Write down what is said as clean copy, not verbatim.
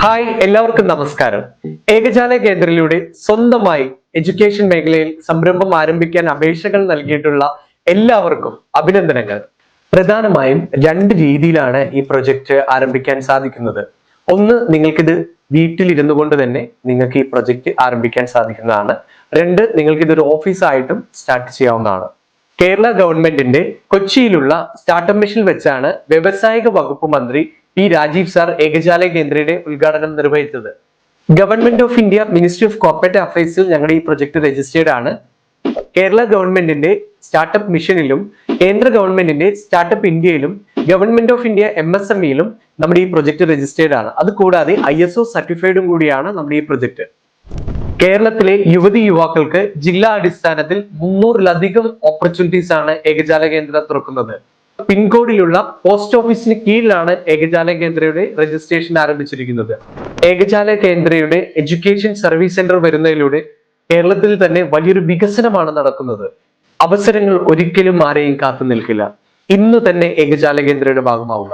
Hi, എല്ലാവർക്കും നമസ്കാരം. ഏകജാല കേന്ദ്രയിലൂടെ സ്വന്തമായി എഡ്യൂക്കേഷൻ മേഖലയിൽ സംരംഭം ആരംഭിക്കാൻ അപേക്ഷകൾ നൽകിയിട്ടുള്ള എല്ലാവർക്കും അഭിനന്ദനങ്ങൾ. പ്രധാനമായും രണ്ട് രീതിയിലാണ് ഈ പ്രൊജക്ട് ആരംഭിക്കാൻ സാധിക്കുന്നത്. ഒന്ന്, നിങ്ങൾക്കിത് വീട്ടിലിരുന്നു കൊണ്ട് തന്നെ നിങ്ങൾക്ക് ഈ പ്രൊജക്ട് ആരംഭിക്കാൻ സാധിക്കുന്നതാണ്. രണ്ട്, നിങ്ങൾക്ക് ഇതൊരു ഓഫീസായിട്ടും സ്റ്റാർട്ട് ചെയ്യാവുന്നതാണ്. കേരള ഗവൺമെന്റിന്റെ കൊച്ചിയിലുള്ള സ്റ്റാർട്ടപ്പ് മിഷൻ വെച്ചാണ് വ്യവസായിക വകുപ്പ് മന്ത്രി പി രാജീവ് സാർ ഏകജാല കേന്ദ്രയുടെ ഉദ്ഘാടനം നിർവഹിച്ചത്. Government of India ministry of corporate അഫയേഴ്സിൽ ഞങ്ങളുടെ ഈ പ്രൊജക്ട് രജിസ്റ്റേർഡ് ആണ്. കേരള ഗവൺമെന്റിന്റെ സ്റ്റാർട്ടപ്പ് മിഷനിലും കേന്ദ്ര ഗവൺമെന്റിന്റെ സ്റ്റാർട്ടപ്പ് ഇന്ത്യയിലും ഗവൺമെന്റ് ഓഫ് ഇന്ത്യ MSMEയിലും നമ്മുടെ ഈ പ്രൊജക്ട് രജിസ്റ്റേർഡ് ആണ്. അതുകൂടാതെ ISO സർട്ടിഫൈഡും കൂടിയാണ് നമ്മുടെ ഈ പ്രൊജക്ട്. കേരളത്തിലെ യുവതി യുവാക്കൾക്ക് ജില്ലാ അടിസ്ഥാനത്തിൽ 300-ലധികം ഓപ്പർച്യൂണിറ്റീസ് ആണ് ഏകജാല കേന്ദ്ര തുറക്കുന്നത്. പിൻകോഡിലുള്ള പോസ്റ്റ് ഓഫീസിന് കീഴിലാണ് ഏകജാല കേന്ദ്രയുടെ രജിസ്ട്രേഷൻ ആരംഭിച്ചിരിക്കുന്നത്. ഏകജാല കേന്ദ്രയുടെ എഡ്യൂക്കേഷൻ സർവീസ് സെന്റർ വരുന്നതിലൂടെ കേരളത്തിൽ തന്നെ വലിയൊരു വികസനമാണ് നടക്കുന്നത്. അവസരങ്ങൾ ഒരിക്കലും ആരെയും കാത്തു നിൽക്കില്ല. ഇന്ന് തന്നെ ഏകജാല കേന്ദ്രയുടെ ഭാഗമാവുക.